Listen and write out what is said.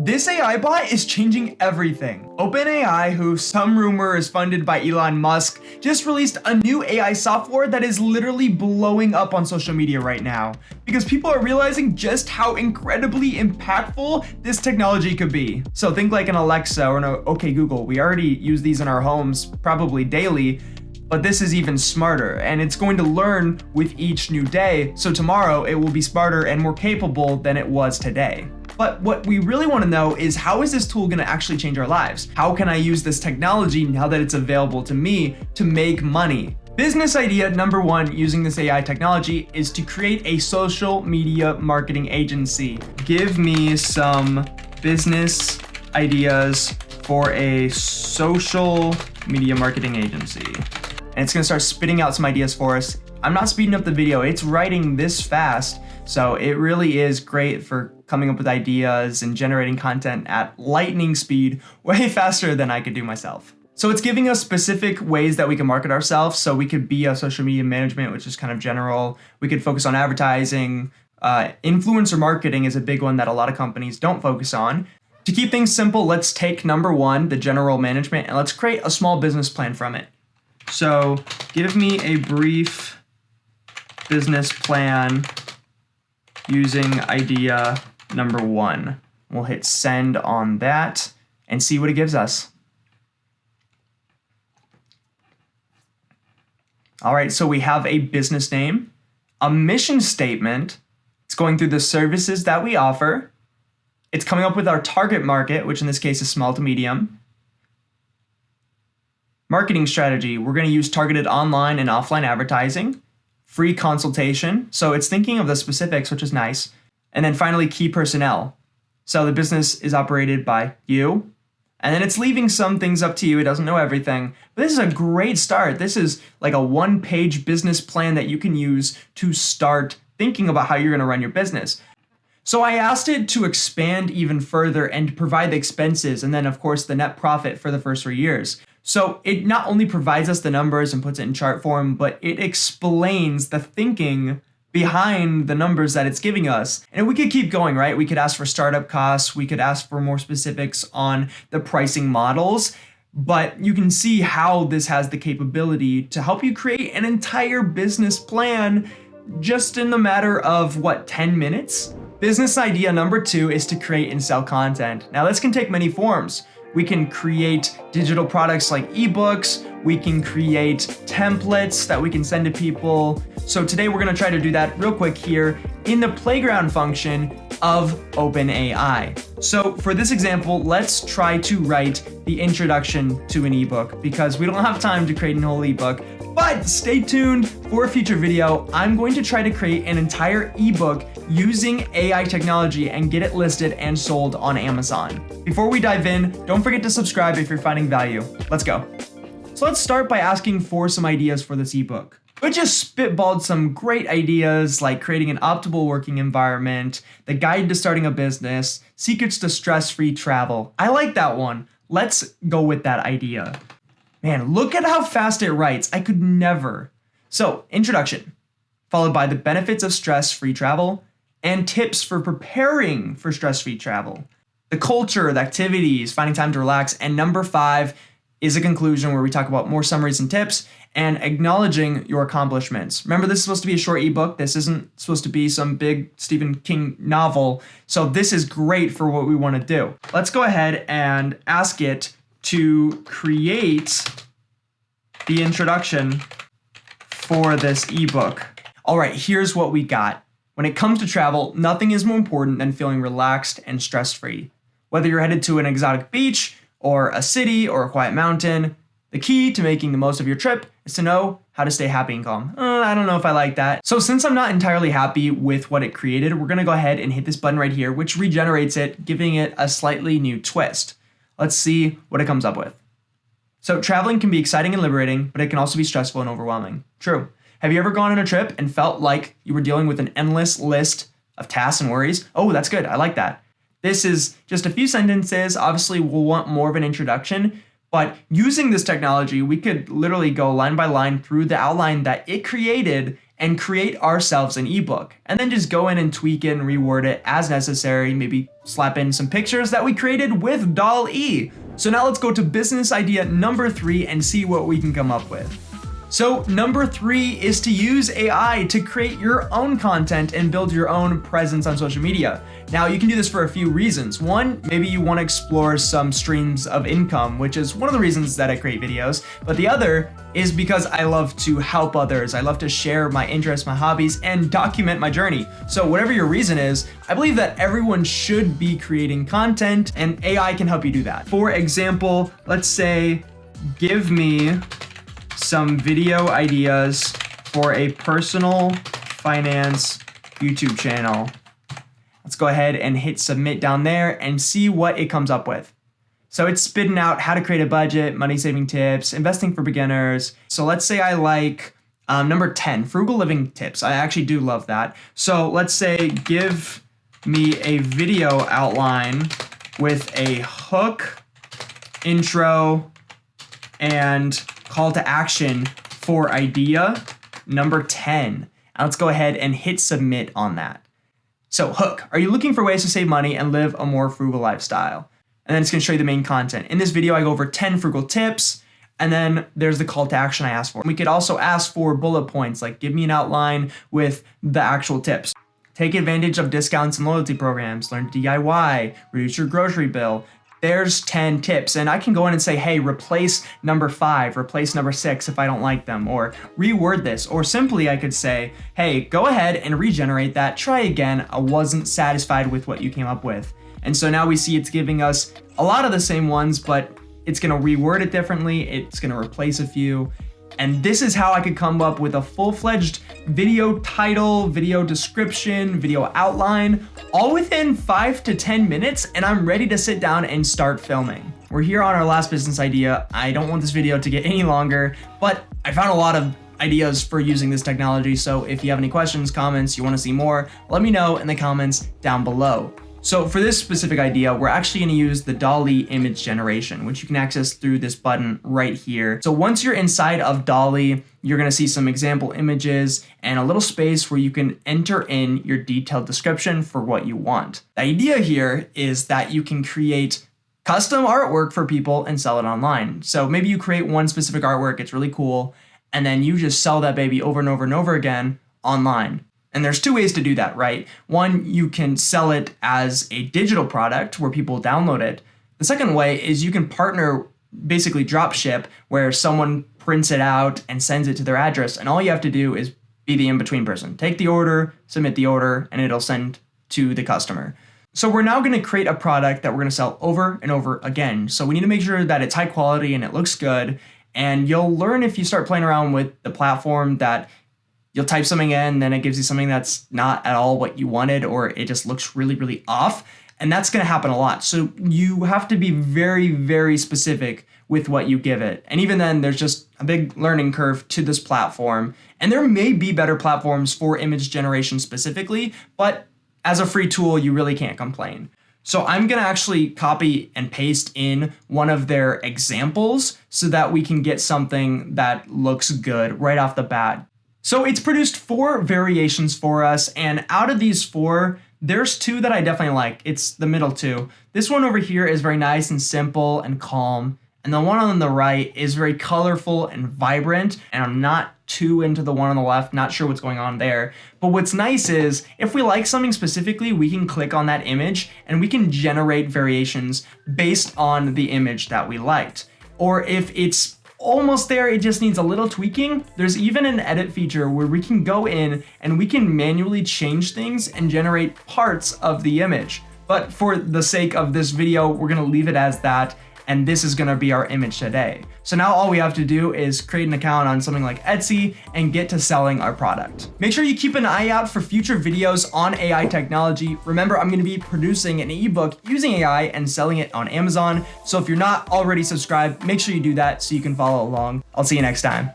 This AI bot is changing everything. OpenAI, who some rumor is funded by Elon Musk, just released a new AI software that is literally blowing up on social media right now because people are realizing just how incredibly impactful this technology could be. So think like an Alexa or an OK Google. We already use these in our homes probably daily, but this is even smarter, and it's going to learn with each new day. So tomorrow it will be smarter and more capable than it was today. But what we really want to know is, how is this tool going to actually change our lives? How can I use this technology now that it's available to me to make money? Business idea number one using this AI technology is to create a social media marketing agency. Give me some business ideas for a social media marketing agency. And it's going to start spitting out some ideas for us. I'm not speeding up the video, it's writing this fast. So it really is great for coming up with ideas and generating content at lightning speed, way faster than I could do myself. So it's giving us specific ways that we can market ourselves. So we could be a social media management, which is kind of general. We could focus on advertising. Influencer marketing is a big one that a lot of companies don't focus on. To keep things simple, let's take number one, the general management, and let's create a small business plan from it. So give me a brief business plan using idea number one. We'll hit send on that and see what it gives us. All right, so we have a business name, a mission statement. It's going through the services that we offer. It's coming up with our target market, which in this case is small to medium. Marketing strategy, we're going to use targeted online and offline advertising. Free consultation, so it's thinking of the specifics, which is nice. And then finally, key personnel. So the business is operated by you, and then it's leaving some things up to you. It doesn't know everything, but this is a great start. This is like a one-page business plan that you can use to start thinking about how you're going to run your business. So I asked it to expand even further and provide the expenses and then, of course, the net profit for the first 3 years. So it not only provides us the numbers and puts it in chart form, but it explains the thinking behind the numbers that it's giving us. And we could keep going, right? We could ask for startup costs. We could ask for more specifics on the pricing models. But you can see how this has the capability to help you create an entire business plan just in the matter of, 10 minutes? Business idea number two is to create and sell content. Now this can take many forms. We can create digital products like ebooks. We can create templates that we can send to people. So today we're gonna try to do that real quick here in the playground function of OpenAI. So for this example, let's try to write the introduction to an ebook because we don't have time to create a whole ebook. But stay tuned for a future video. I'm going to try to create an entire ebook using AI technology and get it listed and sold on Amazon. Before we dive in, don't forget to subscribe if you're finding value. Let's go. So let's start by asking for some ideas for this ebook. We just spitballed some great ideas like creating an optimal working environment, the guide to starting a business, secrets to stress-free travel. I like that one. Let's go with that idea. Man, look at how fast it writes. I could never. So, introduction, followed by the benefits of stress-free travel and tips for preparing for stress-free travel. The culture, the activities, finding time to relax, and number 5 is a conclusion where we talk about more summaries and tips and acknowledging your accomplishments. Remember, this is supposed to be a short ebook. This isn't supposed to be some big Stephen King novel. So this is great for what we want to do. Let's go ahead and ask it to create the introduction for this ebook. All right, here's what we got. When it comes to travel, nothing is more important than feeling relaxed and stress-free. Whether you're headed to an exotic beach or a city or a quiet mountain, the key to making the most of your trip is to know how to stay happy and calm. I don't know if I like that. So since I'm not entirely happy with what it created, we're gonna go ahead and hit this button right here, which regenerates it, giving it a slightly new twist. Let's see what it comes up with. So traveling can be exciting and liberating, but it can also be stressful and overwhelming. True. Have you ever gone on a trip and felt like you were dealing with an endless list of tasks and worries? Oh, that's good. I like that. This is just a few sentences. Obviously, we'll want more of an introduction, but using this technology, we could literally go line by line through the outline that it created and create ourselves an ebook, and then just go in and tweak it and reword it as necessary, maybe slap in some pictures that we created with DALL-E. So now let's go to business idea number 3 and see what we can come up with. So number 3 is to use AI to create your own content and build your own presence on social media. Now you can do this for a few reasons. One, maybe you want to explore some streams of income, which is one of the reasons that I create videos. But the other is because I love to help others. I love to share my interests, my hobbies, and document my journey. So whatever your reason is, I believe that everyone should be creating content, and AI can help you do that. For example, let's say, give me some video ideas for a personal finance YouTube channel. Let's go ahead and hit submit down there and see what it comes up with. So it's spitting out how to create a budget, money saving tips, investing for beginners. So let's say I like number 10, frugal living tips. I actually do love that. So let's say, give me a video outline with a hook, intro, and call to action for idea number 10. Now let's go ahead and hit submit on that. So hook, are you looking for ways to save money and live a more frugal lifestyle? And then it's gonna show you the main content. In this video, I go over 10 frugal tips, and then there's the call to action I asked for. We could also ask for bullet points, like give me an outline with the actual tips. Take advantage of discounts and loyalty programs, learn DIY, reduce your grocery bill. There's 10 tips, and I can go in and say, hey, replace number 5, replace number 6 if I don't like them, or reword this, or simply I could say, hey, go ahead and regenerate that, try again, I wasn't satisfied with what you came up with. And so now we see it's giving us a lot of the same ones, but it's gonna reword it differently, it's gonna replace a few. And this is how I could come up with a full-fledged video title, video description, video outline, all within 5 to 10 minutes, and I'm ready to sit down and start filming. We're here on our last business idea. I don't want this video to get any longer, but I found a lot of ideas for using this technology, so if you have any questions, comments, you want to see more, let me know in the comments down below. So for this specific idea, we're actually going to use the DALL-E image generation, which you can access through this button right here. So once you're inside of DALL-E, you're going to see some example images and a little space where you can enter in your detailed description for what you want. The idea here is that you can create custom artwork for people and sell it online. So maybe you create one specific artwork, it's really cool, and then you just sell that baby over and over and over again online. And there's 2 ways to do that, right? One, you can sell it as a digital product where people download it. The second way is you can partner, basically Dropship, where someone prints it out and sends it to their address, and all you have to do is be the in-between person. Take the order, submit the order, and it'll send to the customer. So we're now gonna create a product that we're gonna sell over and over again. So we need to make sure that it's high quality and it looks good, and you'll learn if you start playing around with the platform that you'll type something in, then it gives you something that's not at all what you wanted, or it just looks really, really off. And that's gonna happen a lot. So you have to be very, very specific with what you give it. And even then, there's just a big learning curve to this platform. And there may be better platforms for image generation specifically, but as a free tool, you really can't complain. So I'm gonna actually copy and paste in one of their examples so that we can get something that looks good right off the bat. So it's produced 4 variations for us, and out of these 4, there's 2 that I definitely like. It's the middle 2. This one over here is very nice and simple and calm, and the one on the right is very colorful and vibrant, and I'm not too into the one on the left, not sure what's going on there. But what's nice is, if we like something specifically, we can click on that image, and we can generate variations based on the image that we liked. Or if it's almost there, it just needs a little tweaking, there's even an edit feature where we can go in and we can manually change things and generate parts of the image. But for the sake of this video, we're gonna leave it as that, and this is gonna be our image today. So now all we have to do is create an account on something like Etsy and get to selling our product. Make sure you keep an eye out for future videos on AI technology. Remember, I'm gonna be producing an ebook using AI and selling it on Amazon. So if you're not already subscribed, make sure you do that so you can follow along. I'll see you next time.